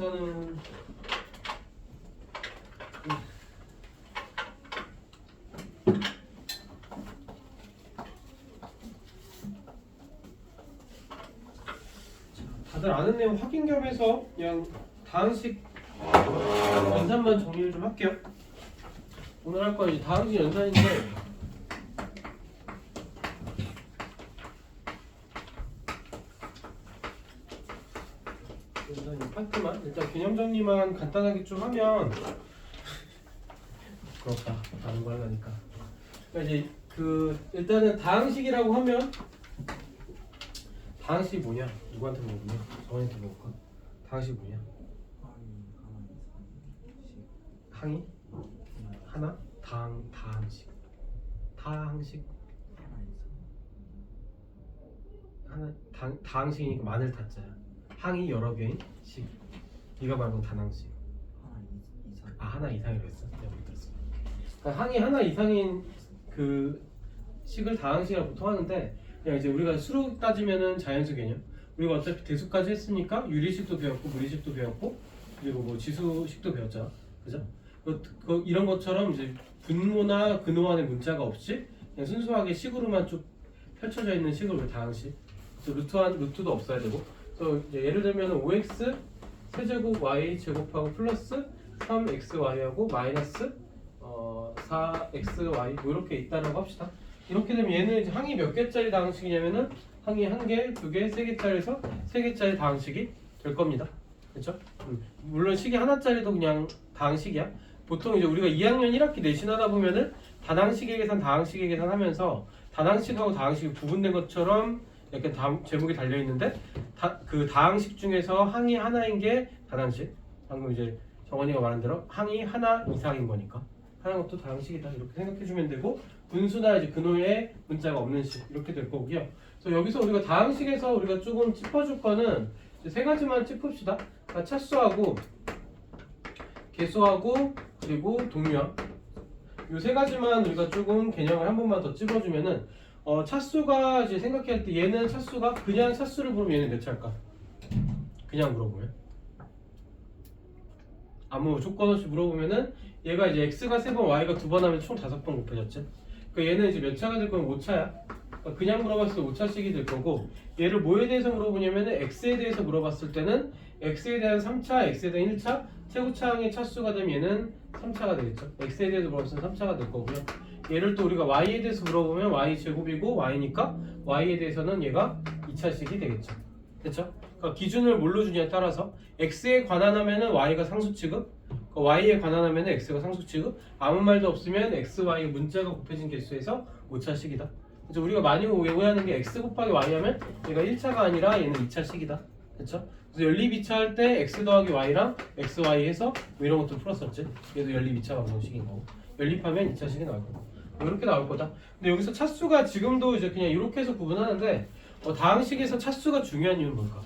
여기서는 다들 아는 내용 확인 겸해서 그냥 다항식 연산만 정리를 좀 할게요. 오늘 할 건 이제 다항식 연산인데 연산 이 파트만 일단 개념 정리만 간단하게 좀 하면 그렇다 다른 거 하려니까. 그러니까 이제 일단은 다항식이라고 하면 다항식이 뭐냐? 누구한테 물어보냐? 정원이한테 물어볼까? 다항식이 뭐냐? 항이? 하나? 다항식 하나 다항식이니까 많을 타자야. 항이 여러 개인 식. 네가 말한 건 단항식. 하나 이상이라 했어? 내가 못 들었어. 그러니까 항이 하나 이상인 그 식을 다항식이라고 보통 하는데 그냥 이제 우리가 수로 따지면은 자연수 개념. 우리가 어차피 대수까지 했으니까 유리식도 배웠고 무리식도 배웠고 그리고 뭐 지수식도 배웠잖아. 그죠? 이런 것처럼 이제 분모나 근호 안에 문자가 없이 그냥 순수하게 식으로만 쭉 펼쳐져 있는 식을 우리 다항식. 루트도 없어야 되고. 그래서 이제 예를 들면 5x 세제곱 y 제곱하고 플러스 3xy하고 마이너스 4xy 뭐 이렇게 있다라고 합시다. 이렇게 되면 얘는 이제 항이 몇 개짜리 다항식이냐면은 항이 한 개, 두 개, 세 개짜리에서 세 개짜리 다항식이 될 겁니다. 그렇죠? 물론 식이 하나짜리도 그냥 다항식이야. 보통 이제 우리가 2학년 1학기 내신하다 보면은 단항식의 계산, 다항식의 계산 하면서 단항식하고 다항식이 구분된 것처럼 약간 제목이 달려 있는데 그 다항식 중에서 항이 하나인 게 단항식. 방금 이제 정원이가 말한 대로 항이 하나 이상인 거니까 하는 것도 다항식이다 이렇게 생각해 주면 되고 분수나 이제 근호에 문자가 없는 식 이렇게 될 거고요. 그래서 여기서 우리가 다항식에서 우리가 조금 짚어줄 거는 이제 세 가지만 짚읍시다. 그러니까 차수하고 개수하고 그리고 동류항 이 세 가지만 우리가 조금 개념을 한 번만 더 찝어주면은 차수가 이제 생각할 때 얘는 차수가 그냥 차수를 물으면 얘는 몇 차일까? 그냥 물어보면 아무 조건 없이 물어보면은 얘가 이제 x가 3번 y가 2번 하면 총 5번 곱해졌지. 그러니까 얘는 이제 몇 차가 될 거면 5차야. 그러니까 그냥 물어봤을 때 5차씩이 될 거고 얘를 뭐에 대해서 물어보냐면은 x에 대해서 물어봤을 때는 x에 대한 3차, x에 대한 1차 최고차항의 차수가 되면 얘는 3차가 되겠죠. x에 대해서 물어봤을 때 3차가 될 거고요. 얘를 또 우리가 y에 대해서 물어보면 y 제곱이고 y니까 y에 대해서는 얘가 2차씩이 되겠죠. 됐죠? 그러니까 기준을 뭘로 주냐에 따라서 x에 관한하면은 y가 상수 취급, y에 관한하면은 x가 상수 취급. 아무 말도 없으면 x, y 문자가 곱해진 개수에서 5차씩이다. 그래서 우리가 많이 오해하는 게 x 곱하기 y 하면 얘가 1차가 아니라 얘는 2차씩이다. 됐죠? 그래서 연립 2차 할 때 x 더하기 y랑 x, y 해서 뭐 이런 것도 풀었었지. 얘도 연립 2차 방정식인 거고 연립하면 2차씩이 나올 거고 이렇게 나올 거다. 근데 여기서 차수가 지금도 이제 그냥 이렇게 해서 구분하는데 다항식에서 차수가 중요한 이유는 뭘까?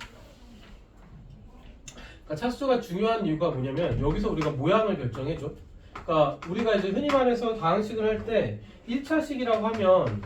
그러니까 차수가 중요한 이유가 뭐냐면 여기서 우리가 모양을 결정해줘. 그러니까 우리가 이제 흔히 말해서 다항식을 할 때 1차식이라고 하면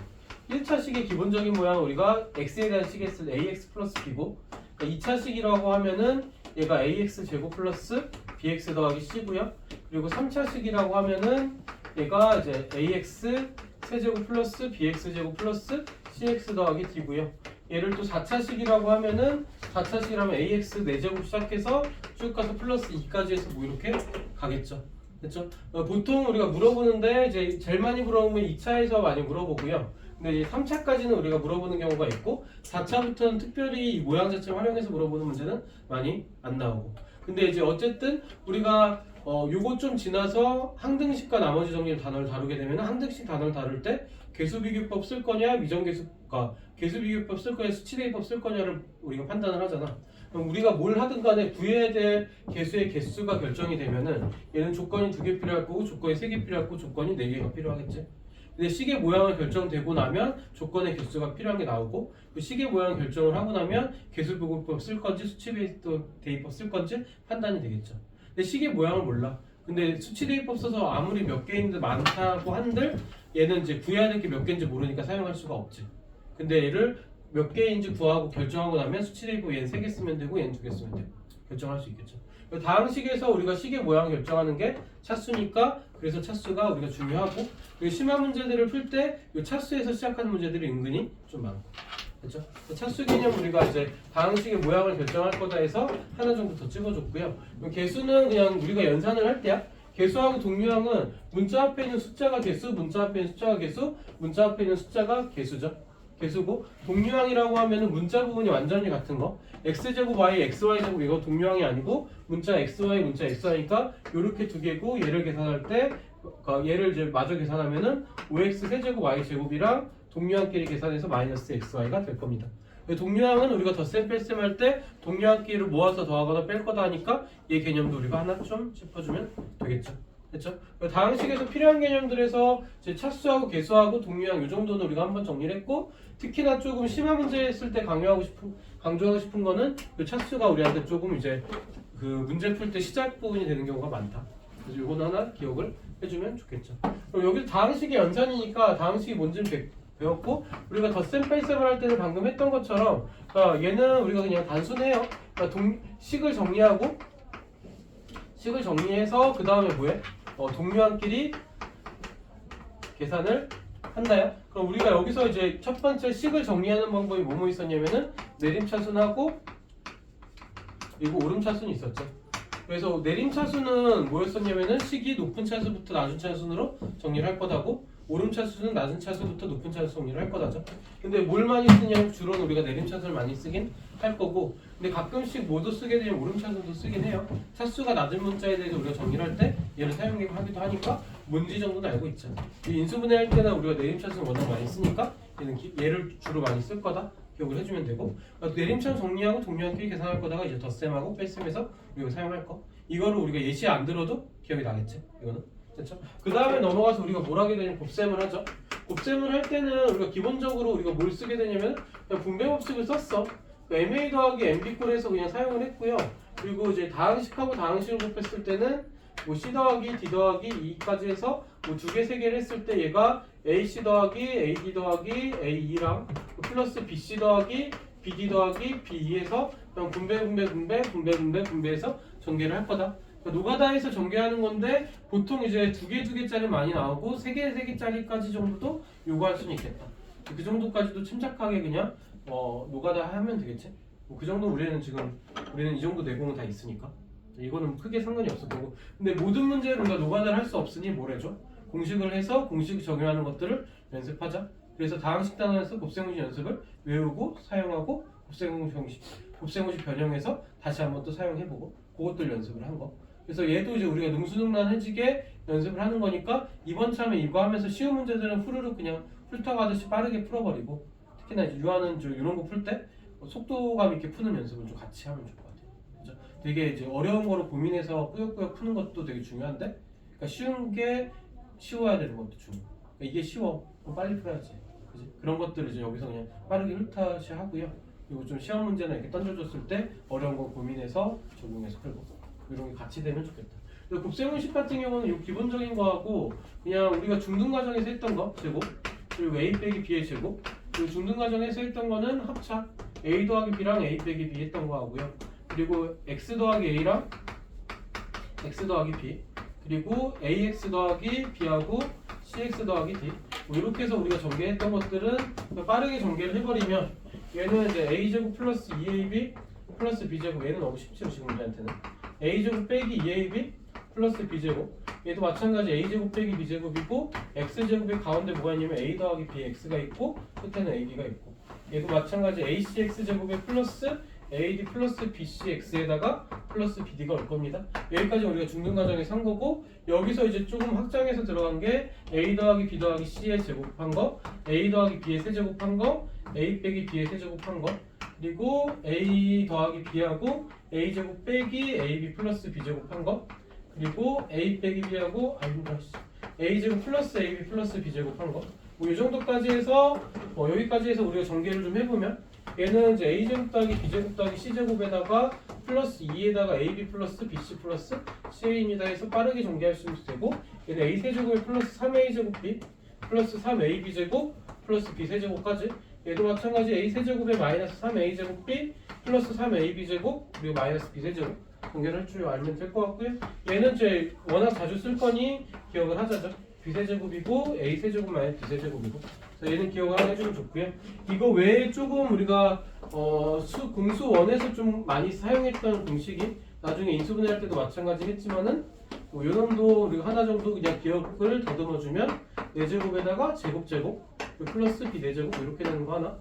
1차식의 기본적인 모양은 우리가 x에 대한 식에 쓸 ax 플러스 b고 그러니까 2차식이라고 하면은 얘가 ax 제곱 플러스 bx 더하기 c고요. 그리고 3차식이라고 하면은 얘가 이제 ax 세제곱 플러스 bx 제곱 플러스 cx 더하기 d고요. 얘를 또 4차식이라고 하면은 4차식이라면 ax 4제곱 시작해서 쭉 가서 플러스 2까지 해서 뭐 이렇게 가겠죠. 그렇죠? 보통 우리가 물어보는데 이제 제일 많이 물어보면 2차에서 많이 물어보고요. 근데 이제 3차까지는 우리가 물어보는 경우가 있고 4차부터는 특별히 이 모양 자체를 활용해서 물어보는 문제는 많이 안 나오고. 근데 이제 어쨌든 우리가 요거 좀 지나서 항등식과 나머지 정리의 단어를 다루게 되면 항등식 단어를 다룰 때 개수비교법 쓸 거냐 미정개수가 개수비교법 쓸 거냐 수치대입법 쓸 거냐를 우리가 판단을 하잖아. 그럼 우리가 뭘 하든 간에 구해야 될 개수의 개수가 결정이 되면은 얘는 조건이 2개 필요할 거고 조건이 3개 필요할 거고 조건이 4개가 필요하겠지. 근데 시계 모양을 결정되고 나면 조건의 개수가 필요한 게 나오고 그 시계 모양 결정을 하고 나면 개수비교법 쓸 건지 수치대입법 쓸 건지 판단이 되겠죠. 근데 시계 모양을 몰라. 근데 수치대입법 써서 아무리 몇 개인데 많다고 한들 얘는 이제 구해야 될 게 몇 개인지 모르니까 사용할 수가 없지. 근데 얘를 몇 개인지 구하고 결정하고 나면 수치대입법 얘는 3개 쓰면 되고 얘는 2개 쓰면 되고 결정할 수 있겠죠. 다항식에서 우리가 식의 모양을 결정하는 게 차수니까 그래서 차수가 우리가 중요하고 그리고 심화 문제들을 풀 때 이 차수에서 시작하는 문제들이 은근히 좀 많고 그렇죠? 차수 개념 우리가 이제 다항식의 모양을 결정할 거다 해서 하나 정도 더 찍어줬고요. 개수는 그냥 우리가 연산을 할 때야. 개수하고 동류항은 문자 앞에 있는 숫자가 개수, 문자 앞에 있는 숫자가 개수, 문자 앞에 있는 숫자가 개수죠. 개수고 동류항이라고 하면은 문자 부분이 완전히 같은 거 x제곱 y, xy제곱 이거 동류항이 아니고 문자 xy, 문자 xy니까 요렇게 두 개고 얘를 계산할 때 얘를 이제 마저 계산하면은 5x 세제곱 y제곱이랑 동류항끼리 계산해서 마이너스 xy가 될 겁니다. 동류항은 우리가 덧셈 뺄셈 할 때 동류항끼리를 모아서 더하거나 뺄 거다 하니까 이 개념도 우리가 하나 좀 짚어주면 되겠죠. 됐죠? 다항식에서 필요한 개념들에서 이제 차수하고 개수하고 동류항 이 정도는 우리가 한번 정리를 했고 특히나 조금 심화 문제 했을 때 강조하고 싶은 거는 그 차수가 우리한테 조금 이제 그 문제 풀 때 시작 부분이 되는 경우가 많다. 그래서 이거는 하나 기억을 해주면 좋겠죠. 그럼 여기 다항식의 연산이니까 다항식이 뭔지는 배웠고 우리가 덧셈 뺄셈을 할 때는 방금 했던 것처럼 그러니까 얘는 우리가 그냥 단순해요. 그러니까 식을 정리해서 그 다음에 뭐해? 동류항끼리 계산을 한다요. 그럼 우리가 여기서 이제 첫 번째 식을 정리하는 방법이 뭐뭐 있었냐면은 내림차순하고 그리고 오름차순이 있었죠. 그래서 내림차순은 뭐였었냐면은 식이 높은 차수부터 낮은 차순으로 정리를 할 거다고 오름차수는 낮은 차수부터 높은 차수 정리를 할 거다죠. 근데 뭘 많이 쓰냐면 주로는 우리가 내림차수를 많이 쓰긴 할 거고 근데 가끔씩 뭐도 쓰게 되면 오름차수도 쓰긴 해요. 차수가 낮은 문자에 대해서 우리가 정리를 할 때 얘를 사용하기도 하니까 뭔지 정도는 알고 있죠. 이 인수분해 할 때는 우리가 내림차수는 워낙 많이 쓰니까 얘를 주로 많이 쓸 거다 기억을 해주면 되고 그러니까 내림차수 정리하고 동류항끼리 계산할 거다가 이제 덧셈하고 뺄셈해서 우리가 사용할 거 이거를 우리가 예시 안 들어도 기억이 나겠지 이거는. 그렇죠? 그 다음에 넘어가서 우리가 뭘 하게 되냐면 곱셈을 하죠. 곱셈을 할 때는 우리가 기본적으로 우리가 뭘 쓰게 되냐면 그냥 분배법칙을 썼어. MA 더하기 MB꼴 해서 그냥 사용을 했고요. 그리고 이제 다항식하고 다항식을 곱했을 때는 뭐 C 더하기 D 더하기 2까지 해서 뭐 두 개, 세 개를 했을 때 얘가 AC 더하기 AD 더하기 AE랑 플러스 BC 더하기 BD 더하기 BE에서 그냥 분배해서 전개를 할 거다. 노가다에서 전개하는 건데 보통 이제 두 개짜리 많이 나오고 세 개짜리까지 정도도 요구할 수는 있겠다. 그 정도까지도 침착하게 그냥 노가다 하면 되겠지. 뭐 그 정도 우리는 이 정도 내공은 다 있으니까 이거는 크게 상관이 없을 거고. 근데 모든 문제를 우리가 노가다를 할 수 없으니 뭘 해줘? 공식을 해서 공식 적용하는 것들을 연습하자. 그래서 다항식 단원에서 곱셈공식 연습을 외우고 사용하고 곱셈공식 변형해서 다시 한번 또 사용해보고 그것들 연습을 한 거. 그래서 얘도 이제 우리가 능수능란해지게 연습을 하는 거니까 이번 참에 이거 하면서 쉬운 문제들은 후루룩 그냥 훑어가듯이 빠르게 풀어버리고 특히나 이제 유아는 이런 거 풀 때 속도감 있게 푸는 연습을 좀 같이 하면 좋을 것 같아요. 그죠? 되게 이제 어려운 거로 고민해서 꾸역꾸역 푸는 것도 되게 중요한데 그러니까 쉬운 게 쉬워야 되는 것도 중요해. 그러니까 이게 쉬워. 그럼 빨리 풀어야지. 그지? 그런 것들을 이제 여기서 그냥 빠르게 훑듯이 하고요. 그리고 좀 시험 문제나 이렇게 던져줬을 때 어려운 거 고민해서 적용해서 풀고 이런 게 같이 되면 좋겠다. 곱셈공식 같은 경우는 이 기본적인 거하고 그냥 우리가 중등 과정에서 했던 거 제곱 그리고 a 빼기 b의 제곱 그리고 중등 과정에서 했던 거는 합차 a 더하기 b랑 a 빼기 b 했던 거 하고요. 그리고 x 더하기 a랑 x 더하기 b 그리고 ax 더하기 b하고 cx 더하기 d 뭐 이렇게 해서 우리가 전개했던 것들은 빠르게 전개를 해버리면 얘는 이제 a제곱 플러스 2ab 플러스 b제곱 얘는 너무 쉽죠 지금 우리한테는 a제곱 빼기 2ab 플러스 b제곱 얘도 마찬가지 a제곱 빼기 b제곱이고 x제곱의 가운데 뭐가 있냐면 a 더하기 bx가 있고 끝에는 ab가 있고 얘도 마찬가지 acx제곱에 플러스 ad 플러스 bcx에다가 플러스 bd가 올 겁니다. 여기까지 우리가 중등 과정에서 한 거고 여기서 이제 조금 확장해서 들어간 게 a 더하기 b 더하기 c의 제곱한 거 a 더하기 b의 세제곱한 거 a 빼기 b의 세제곱한 거 그리고 a 더하기 b하고 a제곱 빼기 ab 플러스 b제곱한 거 그리고 a 빼기 b하고 a제곱 플러스 ab 플러스 b제곱한 거 뭐 이 정도까지 해서 여기까지 해서 우리가 전개를 좀 해보면 얘는 이제 a제곱 더하기 b제곱 더하기 c제곱에다가 플러스 2에다가 ab 플러스 bc 플러스 ca입니다 해서 빠르게 전개할 수 있고 얘는 a 세제곱에 플러스 3a제곱 b 플러스 3ab제곱 플러스 b 세제곱까지 얘도 마찬가지 a 세제곱에 마이너스 3a제곱 b 플러스 3ab제곱 그리고 마이너스 b 세제곱 전개를 할 줄 알면 될 것 같고요. 얘는 이제 워낙 자주 쓸 거니 기억을 하자죠. b세제곱이고 a세제곱 마이너스 b세제곱이고. 그래서 얘는 기억을 하나 해주면 좋고요. 이거 외에 조금 우리가 공수 원에서 좀 많이 사용했던 공식이 나중에 인수분해할 때도 마찬가지겠지만은 뭐 요놈도 우리가 하나 정도 그냥 기억을 더듬어주면 4제곱에다가 제곱 플러스 b 4제곱 이렇게 되는 거 하나.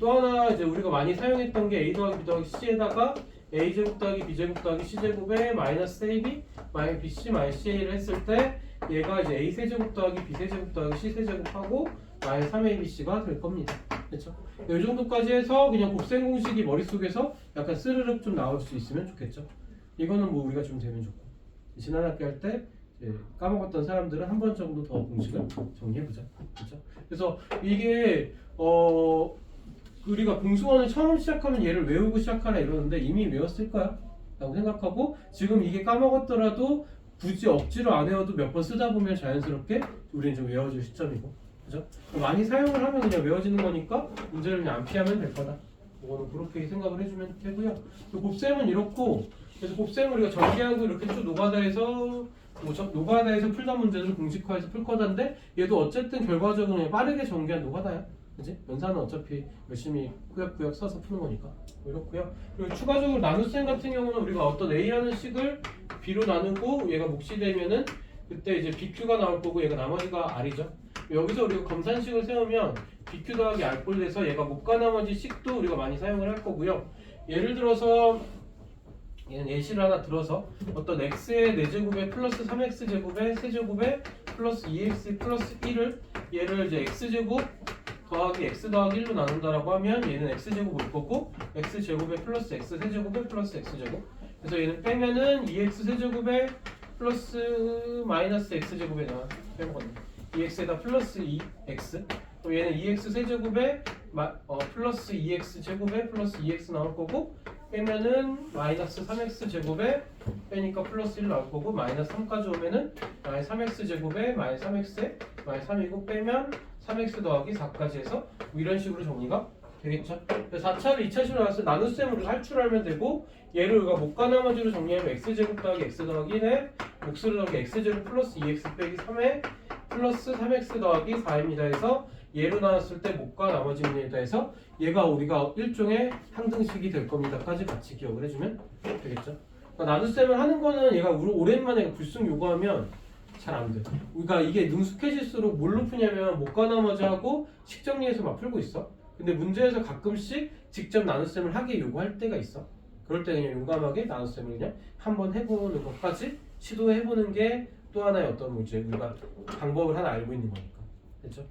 또 하나 이제 우리가 많이 사용했던 게 a 더하기 b 더하기 c에다가 a제곱 더하기 b제곱 더하기 c제곱에 마이너스 ab 마이너스 bc 마이너스 ca를 했을 때 얘가 이제 a 세제곱 더하기 b 세제곱 더하기 c 세제곱하고 마이너스 3abc가 될 겁니다. 그렇죠? 이 정도까지 해서 그냥 곱셈 공식이 머릿속에서 약간 스르륵 좀 나올 수 있으면 좋겠죠. 이거는 뭐 우리가 좀 되면 좋고 지난 학기 할 때 까먹었던 사람들은 한 번 정도 더 공식을 정리해보자. 그렇죠? 그래서 이게 우리가 공수원을 처음 시작하면 얘를 외우고 시작하라 이러는데 이미 외웠을 거야 라고 생각하고 지금 이게 까먹었더라도 굳이 억지로 안 외워도 몇 번 쓰다 보면 자연스럽게 우리는 좀 외워질 시점이고 그죠? 많이 사용을 하면 그냥 외워지는 거니까 문제를 그냥 안 피하면 될 거다. 이거는 그렇게 생각을 해주면 되고요. 곱셈은 이렇고 그래서 곱셈을 우리가 전개하고 이렇게 쭉 노가다에서 노가다에서 풀던 문제를 공식화해서 풀 거다인데 얘도 어쨌든 결과적으로 그냥 빠르게 전개한 노가다야. 그지? 연산은 어차피 열심히 꾸역꾸역 써서 푸는 거니까 이렇고요. 그리고 추가적으로 나눗셈 같은 경우는 우리가 어떤 A라는 식을 B로 나누고 얘가 몫이 되면은 그때 이제 BQ가 나올 거고 얘가 나머지가 R이죠. 여기서 우리가 검산식을 세우면 BQ 더하기 R꼴 돼서 얘가 몫과 나머지 식도 우리가 많이 사용을 할 거고요. 예를 들어서 얘는 예시를 하나 들어서 어떤 x의 4제곱에 플러스 3x제곱에 세제곱에 플러스 2x 플러스 1을 얘를 이제 x제곱 더하기 x 더하기 1로 나눈다라고 하면 얘는 x제곱 올 거고 x제곱에 플러스 x 세제곱에 플러스 x제곱 그래서 얘는 빼면은 2x 세제곱에 플러스 마이너스 x제곱에 빼먹었네 2x에다 플러스 2x 그럼 얘는 2x 세제곱에 플러스 2x 제곱에 플러스 2x 나올 거고 빼면은 마이너스 3x 제곱에 빼니까 플러스 1 나올 거고 마이너스 3까지 오면은 마이너스 3x 제곱에 마이너스 3x에 마이너스 3이고 빼면 3x 더하기 4까지 해서 뭐 이런 식으로 정리가 되겠죠. 그래서 4차를 2차식으로 나왔을 때 나눗셈으로 할 줄 알면 되고 얘를 우리가 몫과 나머지로 정리하면 x제곱 더하기 x 더하기 1에 몫으로 더하기 x제곱 플러스 2x 빼기 3에 플러스 3x 더하기 4입니다 해서 얘로 나왔을 때 몫과 나머지입니다 해서 얘가 우리가 일종의 항등식이 될 겁니다까지 같이 기억을 해주면 되겠죠. 그러니까 나눗셈을 하는 거는 얘가 오랜만에 불승 요구하면 잘 안 돼. 그러니까 이게 능숙해질수록 뭘로 푸냐면 몫과 나머지하고 식 정리해서 막 풀고 있어. 근데 문제에서 가끔씩 직접 나눗셈을 하게 요구할 때가 있어. 그럴 때 그냥 용감하게 나눗셈을 그냥 한번 해보는 것까지 시도해보는 게 또 하나의 어떤 문제 우리가 방법을 하나 알고 있는 거니까. 그렇죠?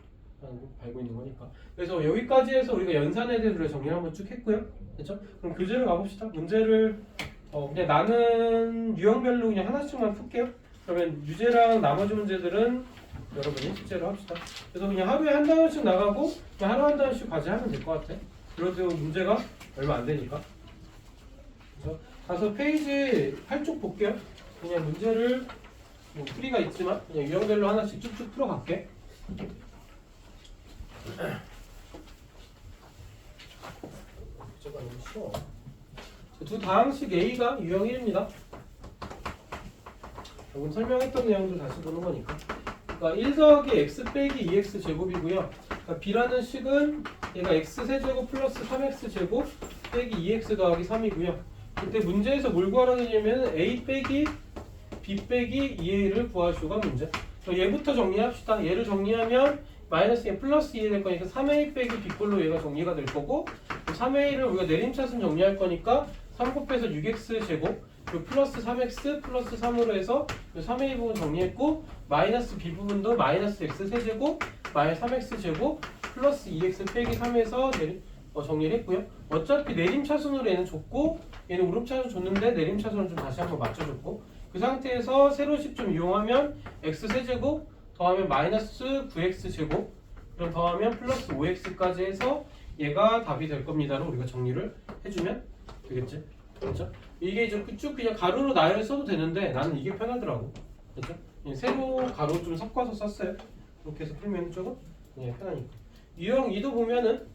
알고 있는 거니까. 그래서 여기까지 해서 우리가 연산에 대해서 우리가 정리를 한번 쭉 했고요. 그렇죠? 그럼 교재를 가봅시다. 문제를 그냥 나는 유형별로 그냥 하나씩만 풀게요. 그러면 유제랑 나머지 문제들은 여러분이 실제로 합시다. 그래서 그냥 하루에 한 단원씩 나가고 그냥 하루 한 단원씩 과제하면 될 것 같아. 그래도 문제가 얼마 안 되니까. 그래서 가서 페이지 8쪽 볼게요. 그냥 문제를 뭐 풀이가 있지만 그냥 유형별로 하나씩 쭉쭉 풀어갈게. 문제가 너무 쉬워. 두 다항식 A가 유형 1입니다. 방금 설명했던 내용도 다시 보는 거니까. 그러니까 1 더하기 x 빼기 2x 제곱이고요. 그러니까 B라는 식은 얘가 x 세제곱 플러스 3x 제곱 빼기 2x 더하기 3이고요. 그때 문제에서 뭘 구하라는 얘기냐면 a 빼기 b 빼기 2a를 구하시오가 문제. 얘부터 정리합시다. 얘를 정리하면 마이너스 2 플러스 2 될 거니까 3a 빼기 b꼴로 얘가 정리가 될 거고 3a를 우리가 내림차순 정리할 거니까 3 곱해서 6x 제곱 플러스 3x 플러스 3으로 해서 3a 부분 정리했고 마이너스 b 부분도 마이너스 x 세제곱 마이너스 3x 제곱 플러스 2x 빼기 3에서 정리를 했고요. 어차피 내림차순으로 얘는 줬고 얘는 우름차순 줬는데 내림차순을 좀 다시 한번 맞춰줬고 그 상태에서 세로식 좀 이용하면 x 세제곱 더하면 마이너스 9x 제곱 그럼 더하면 플러스 5x까지 해서 얘가 답이 될 겁니다로 우리가 정리를 해주면 되겠지. 그렇죠? 이게 이제 쭉 그냥 가로로 나열을 써도 되는데 나는 이게 편하더라고. 그렇죠? 세로 가로 좀 섞어서 썼어요. 이렇게 해서 풀면 조금 그냥 편하니까. 유형 2도 보면은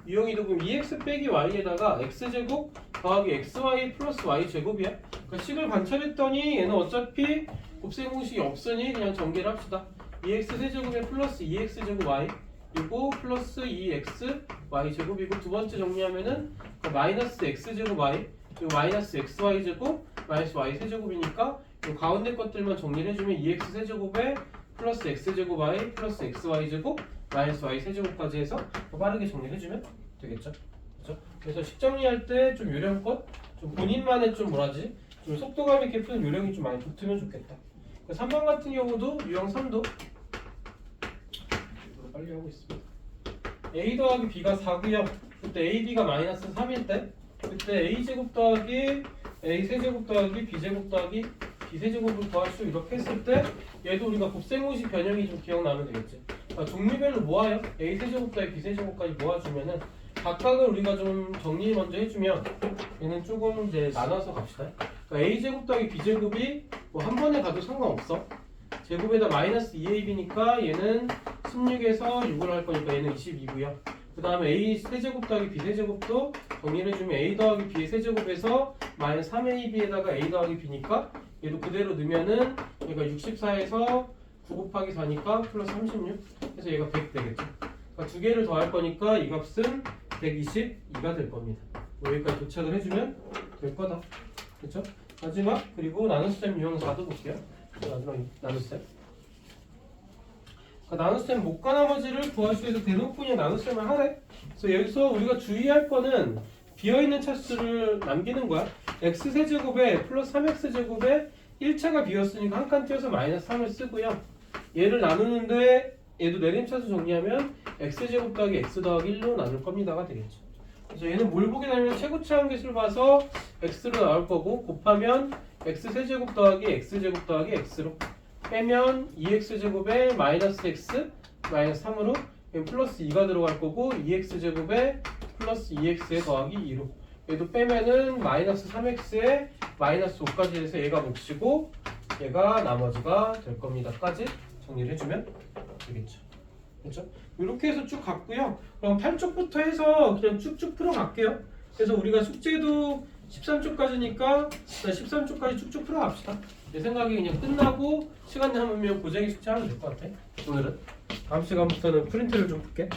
유형 이동분 2x 빼기 y에다가 x제곱 더하기 xy 플러스 y제곱이야. 그러니까 식을 관찰했더니 얘는 어차피 곱셈 공식이 없으니 그냥 전개를 합시다. 2x 세제곱에 플러스 2x제곱 y 이고 플러스 2x y제곱이고 두 번째 정리하면은 마이너스 x제곱 y 그리고 마이너스 xy제곱 마이너스 y 세제곱이니까 이 가운데 것들만 정리를 해주면 2x 세제곱에 플러스 x제곱 y 플러스 xy제곱 마이너스 y 세제곱까지 해서 빠르게 정리를 해주면 되겠죠. 그렇죠? 그래서 식 정리할 때 좀 요령껏 좀 본인만의 좀 뭐라지 좀 속도감 있게 푸는 요령이 좀 많이 붙으면 좋겠다. 3번 같은 경우도 유형 3도 빨리 하고 있습니다. a 더하기 b가 4고요. 그때 ab가 마이너스 3일 때 그때 a제곱 더하기 a 세제곱 더하기 b제곱 더하기 b세제곱을 더하시오 이렇게 했을 때 얘도 우리가 곱셈 공식 변형이 좀 기억나면 되겠지. 그러니까 종류별로 모아요. a 세제곱 더하기 b세제곱까지 모아주면은 각각을 우리가 좀 정리 먼저 해주면 얘는 조금 이제 나눠서 갑시다. 그러니까 a제곱 더하기 b제곱이 뭐 한 번에 가도 상관없어. 제곱에다 마이너스 2ab니까 얘는 16에서 6을 할 거니까 얘는 22고요. 그 다음에 a 세제곱 더하기 b 세제곱도 정리를 해주면 a 더하기 b의 세제곱에서 마이너스 3ab에다가 a 더하기 b니까 얘도 그대로 넣으면은 얘가 64에서 9 곱하기 4니까 플러스 36 그래서 얘가 100 되겠죠. 그러니까 두 개를 더할 거니까 이 값은 122가 될 겁니다. 여기까지 도착을 해주면 될 거다. 그렇죠? 마지막 그리고 나눗셈 유형 4도 볼게요. 마지막 나눗셈. 나눗셈 못과 나머지를 구하기 위해서 대놓고 나눗셈을 하래. 그래서 여기서 우리가 주의할 거는 비어있는 차수를 남기는 거야. x세제곱에 플러스 3x제곱에 1차가 비었으니까 한 칸 띄어서 마이너스 3을 쓰고요. 얘를 나누는데 얘도 내림차수 정리하면 x제곱 더하기 x 더하기 1로 나눌 겁니다가 되겠죠. 그래서 얘는 뭘 보게 되면 최고차 한계수를 봐서 x로 나올 거고 곱하면 x세제곱 더하기 x제곱 더하기 x로 빼면 2x제곱에 마이너스 x 마이너스 3으로 플러스 2가 들어갈 거고 2x제곱에 플러스 2x에 더하기 2로 얘도 빼면은 마이너스 3x에 마이너스 5까지 해서 얘가 몫이고 얘가 나머지가 될 겁니다까지 정리를 해주면 되겠죠. 그렇죠? 이렇게 해서 쭉 갔고요. 그럼 8쪽부터 해서 그냥 쭉쭉 풀어 갈게요. 그래서 우리가 숙제도 13쪽까지니까 13쪽까지 쭉쭉 풀어 갑시다. 내 생각에 그냥 끝나고 시간 남으면 고쟁이 숙제하면 될 것 같아. 오늘은 다음 시간부터는 프린트를 좀 볼게.